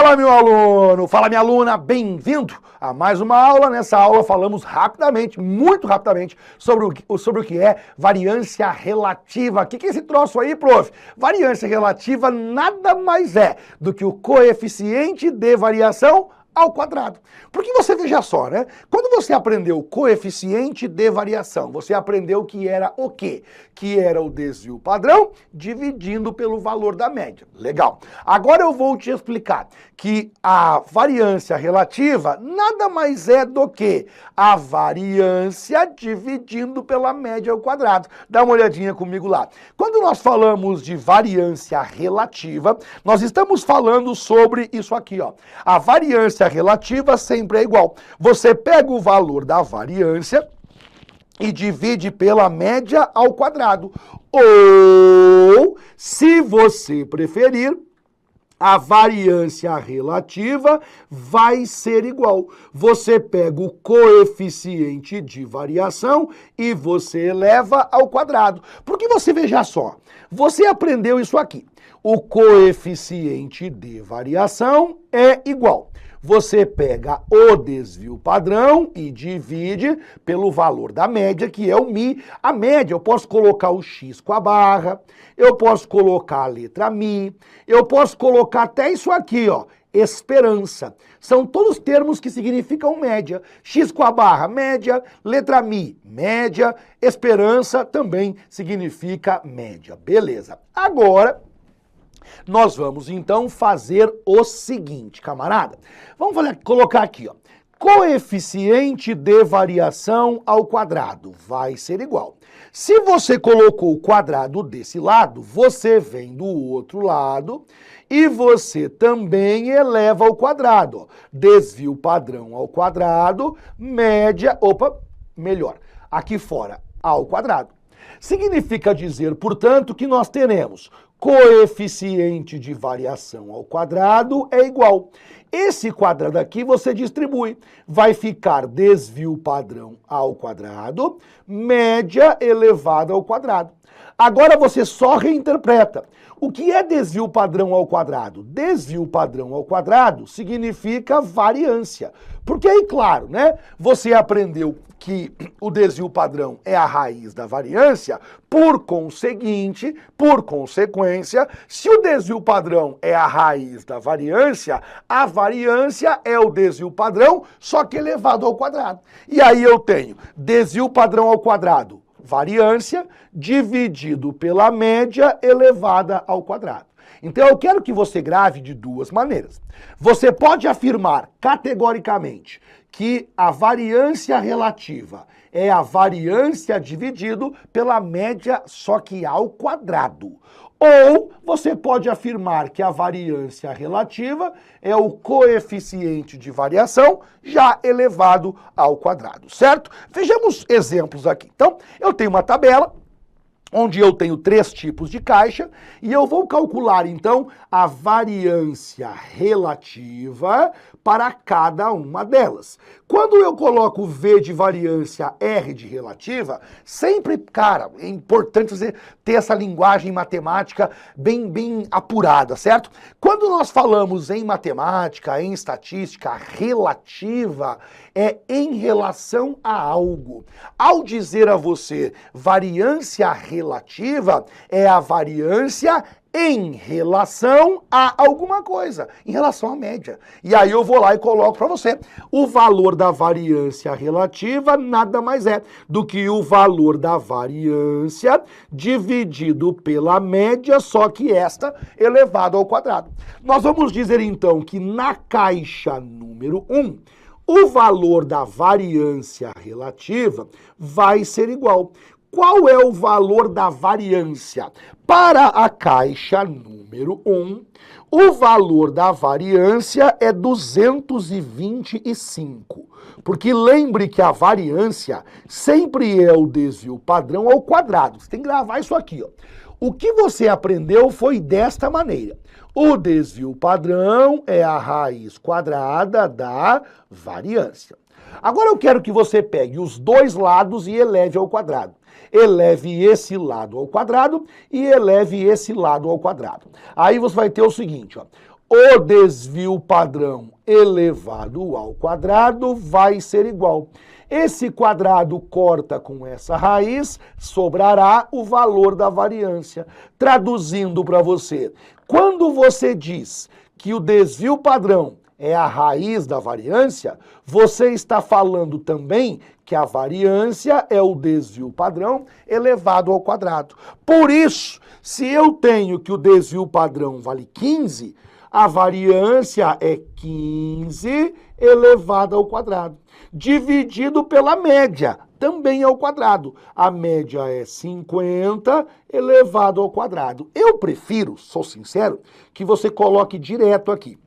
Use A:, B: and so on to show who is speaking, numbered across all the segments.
A: Fala, meu aluno! Fala, minha aluna! Bem-vindo a mais uma aula. Nessa aula falamos rapidamente, muito rapidamente, sobre o que é variância relativa. O que é esse troço aí, prof? Variância relativa nada mais é do que o coeficiente de variação ao quadrado. Porque você veja só, né? Quando você aprendeu coeficiente de variação, você aprendeu que era o quê? Que era o desvio padrão dividindo pelo valor da média. Legal. Agora eu vou te explicar que a variância relativa nada mais é do que a variância dividindo pela média ao quadrado. Dá uma olhadinha comigo lá. Quando nós falamos de variância relativa, nós estamos falando sobre isso aqui, ó. A variância relativa sempre é igual. Você pega o valor da variância e divide pela média ao quadrado. Ou, se você preferir, a variância relativa vai ser igual. Você pega o coeficiente de variação e você eleva ao quadrado. Porque você veja só, você aprendeu isso aqui. O coeficiente de variação é igual. Você pega o desvio padrão e divide pelo valor da média, que é o μ. A média, eu posso colocar o x com a barra, eu posso colocar a letra μ, eu posso colocar até isso aqui, ó, esperança. São todos termos que significam média. X com a barra, média, letra μ, média, esperança também significa média. Beleza. Agora, nós vamos então fazer o seguinte, camarada. Vamos colocar aqui, ó. Coeficiente de variação ao quadrado vai ser igual. Se você colocou o quadrado desse lado, você vem do outro lado e você também eleva ao quadrado. Ó. Desvio padrão ao quadrado, média, aqui fora, ao quadrado. Significa dizer, portanto, que nós teremos coeficiente de variação ao quadrado é igual. Esse quadrado aqui você distribui. Vai ficar desvio padrão ao quadrado, média elevada ao quadrado. Agora você só reinterpreta. O que é desvio padrão ao quadrado? Desvio padrão ao quadrado significa variância. Porque aí, claro, né? Você aprendeu que o desvio padrão é a raiz da variância, por consequência, se o desvio padrão é a raiz da variância, a variância é o desvio padrão, só que elevado ao quadrado. E aí eu tenho desvio padrão ao quadrado, variância, dividido pela média elevada ao quadrado. Então eu quero que você grave de duas maneiras. Você pode afirmar categoricamente que a variância relativa é a variância dividido pela média, só que ao quadrado. Ou você pode afirmar que a variância relativa é o coeficiente de variação já elevado ao quadrado, certo? Vejamos exemplos aqui. Então, eu tenho uma tabela onde eu tenho 3 tipos de caixa, e eu vou calcular, então, a variância relativa para cada uma delas. Quando eu coloco V de variância, R de relativa, sempre, cara, é importante você ter essa linguagem matemática bem apurada, certo? Quando nós falamos em matemática, em estatística, relativa é em relação a algo. Ao dizer a você variância relativa, é a variância em relação a alguma coisa, em relação à média. E aí eu vou lá e coloco para você. O valor da variância relativa nada mais é do que o valor da variância dividido pela média, só que esta elevado ao quadrado. Nós vamos dizer então que na caixa número 1, o valor da variância relativa vai ser igual. Qual é o valor da variância? Para a caixa número 1, o valor da variância é 225. Porque lembre que a variância sempre é o desvio padrão ao quadrado. Você tem que gravar isso aqui, ó. O que você aprendeu foi desta maneira. O desvio padrão é a raiz quadrada da variância. Agora eu quero que você pegue os dois lados e eleve ao quadrado. Eleve esse lado ao quadrado e eleve esse lado ao quadrado. Aí você vai ter o seguinte, ó. o desvio padrão elevado ao quadrado vai ser igual. Esse quadrado corta com essa raiz, sobrará o valor da variância. Traduzindo para você, quando você diz que o desvio padrão é a raiz da variância, você está falando também que a variância é o desvio padrão elevado ao quadrado. Por isso, se eu tenho que o desvio padrão vale 15, a variância é 15 elevado ao quadrado, dividido pela média, também ao quadrado. A média é 50 elevado ao quadrado. Eu prefiro, sou sincero, que você coloque direto aqui.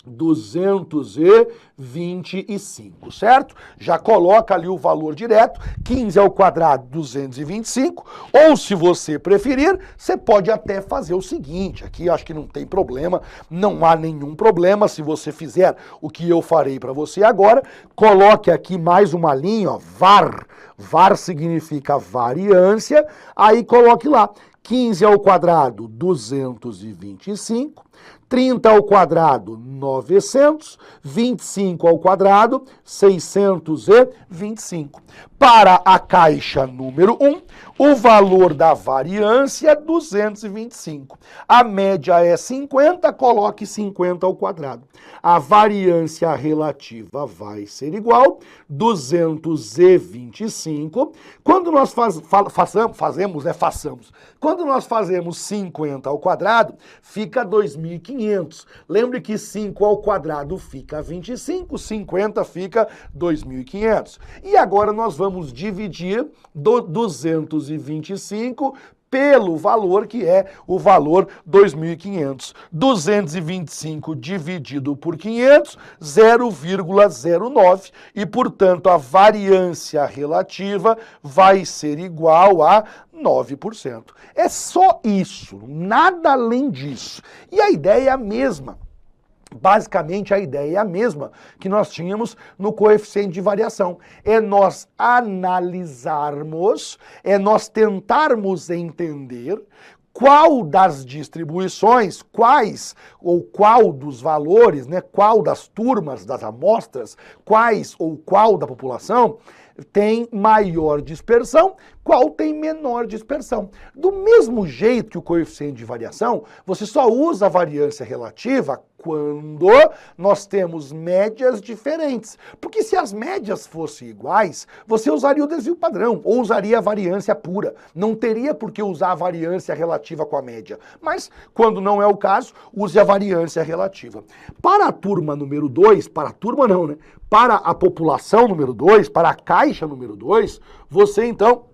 A: 225, certo? Já coloca ali o valor direto, 15 ao quadrado, 225, ou se você preferir, você pode até fazer o seguinte, aqui acho que não tem problema, não há nenhum problema se você fizer o que eu farei para você agora, coloque aqui mais uma linha, ó, var, var significa variância, aí coloque lá, 15 ao quadrado, 225, 30 ao quadrado, 900, 25 ao quadrado, 625. Para a caixa número 1, o valor da variância é 225. A média é 50, coloque 50 ao quadrado. A variância relativa vai ser igual a 225. Quando nós Quando nós fazemos 50 ao quadrado, fica 2.500. Lembre que 5 ao quadrado fica 25, 50 fica 2.500. E agora nós vamos dividir 225 pelo valor que é o valor 2.500. 225 dividido por 500, 0,09. E, portanto, a variância relativa vai ser igual a 9%. É só isso, nada além disso. E a ideia é a mesma. Basicamente, a ideia é a mesma que nós tínhamos no coeficiente de variação. É nós analisarmos, é nós tentarmos entender qual das distribuições, quais ou qual dos valores, né, qual das turmas, das amostras, quais ou qual da população tem maior dispersão, qual tem menor dispersão. Do mesmo jeito que o coeficiente de variação, você só usa a variância relativa quando nós temos médias diferentes. Porque se as médias fossem iguais, você usaria o desvio padrão, ou usaria a variância pura. Não teria por que usar a variância relativa com a média. Mas, quando não é o caso, use a variância relativa. Para a turma número 2, para a turma não, né? Para a população número 2, para a caixa número 2, você então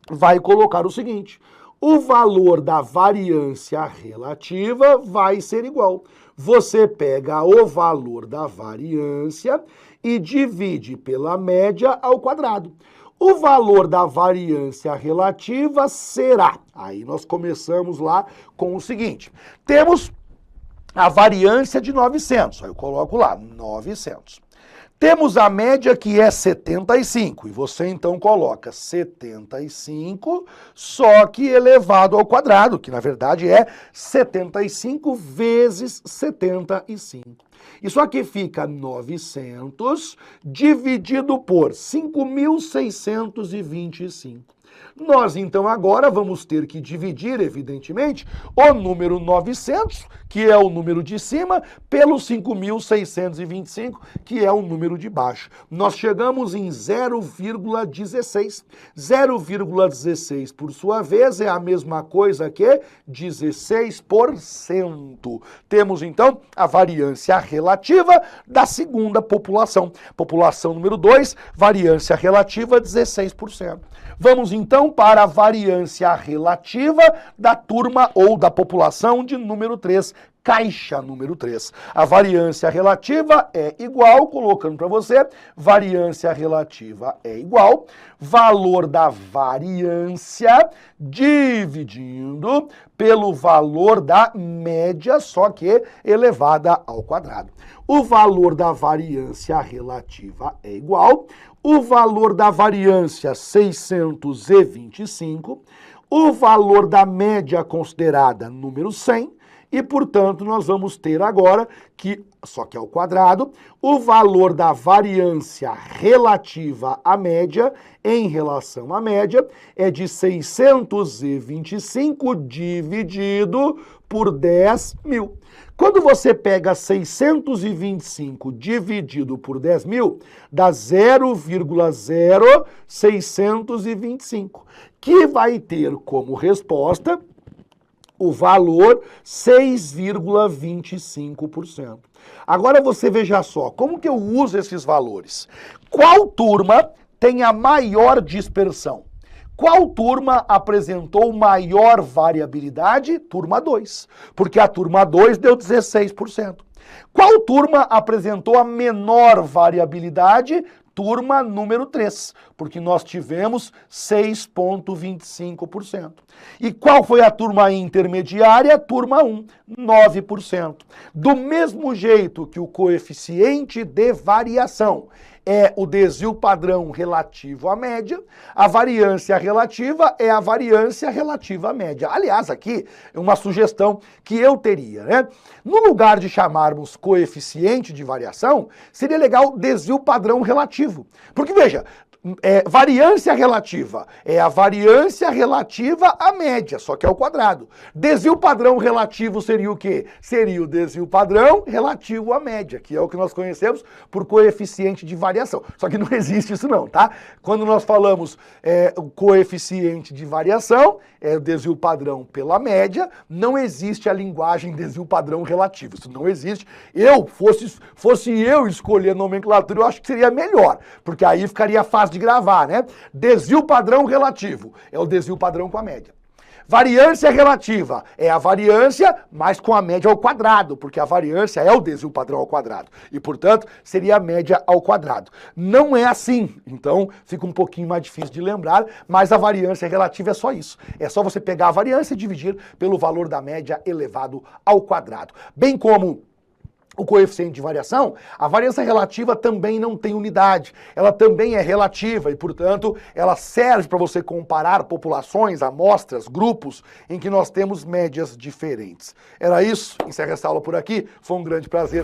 A: vai colocar o seguinte: o valor da variância relativa vai ser igual. Você pega o valor da variância e divide pela média ao quadrado. O valor da variância relativa será... Aí nós começamos lá com o seguinte. Temos a variância de 900. Aí eu coloco lá, 900. Temos a média que é 75, e você então coloca 75, só que elevado ao quadrado, que na verdade é 75 vezes 75. Isso aqui fica 900 dividido por 5.625. Nós, então, agora vamos ter que dividir, evidentemente, o número 900, que é o número de cima, pelo 5.625, que é o número de baixo. Nós chegamos em 0,16. 0,16, por sua vez, é a mesma coisa que 16%. Temos, então, a variância relativa da segunda população. População número 2, variância relativa 16%. Vamos então para a variância relativa da turma ou da população de número 3, caixa número 3. A variância relativa é igual, colocando para você, variância relativa é igual, valor da variância dividindo pelo valor da média, só que elevada ao quadrado. O valor da variância relativa é igual, o valor da variância 625, o valor da média considerada número 100, E, portanto, nós vamos ter agora que, só que ao quadrado, o valor da variância relativa à média em relação à média é de 625 dividido por 10.000. Quando você pega 625 dividido por 10.000, dá 0,0625, que vai ter como resposta o valor 6,25%. Agora você veja só, como que eu uso esses valores? Qual turma tem a maior dispersão? Qual turma apresentou maior variabilidade? Turma 2, porque a turma 2 deu 16%. Qual turma apresentou a menor variabilidade? Turma número 3, porque nós tivemos 6,25%. E qual foi a turma intermediária? Turma 1, 9%. Do mesmo jeito que o coeficiente de variação é o desvio padrão relativo à média, a variância relativa é a variância relativa à média. Aliás, aqui é uma sugestão que eu teria, né? No lugar de chamarmos coeficiente de variação, seria legal desvio padrão relativo. Porque, veja, variância relativa é a variância relativa à média, só que ao quadrado. Desvio padrão relativo seria o quê? Seria o desvio padrão relativo à média, que é o que nós conhecemos por coeficiente de variação. Só que não existe isso não, tá? Quando nós falamos o coeficiente de variação, é o desvio padrão pela média, não existe a linguagem desvio padrão relativo. Isso não existe. Fosse eu escolher a nomenclatura, eu acho que seria melhor, porque aí ficaria fácil de gravar, né? Desvio padrão relativo é o desvio padrão com a média. Variância relativa é a variância, mas com a média ao quadrado, porque a variância é o desvio padrão ao quadrado. E, portanto, seria a média ao quadrado. Não é assim, então fica um pouquinho mais difícil de lembrar, mas a variância relativa é só isso. É só você pegar a variância e dividir pelo valor da média elevado ao quadrado. Bem como o coeficiente de variação, a variância relativa também não tem unidade. Ela também é relativa e, portanto, ela serve para você comparar populações, amostras, grupos em que nós temos médias diferentes. Era isso. Encerro essa aula por aqui. Foi um grande prazer.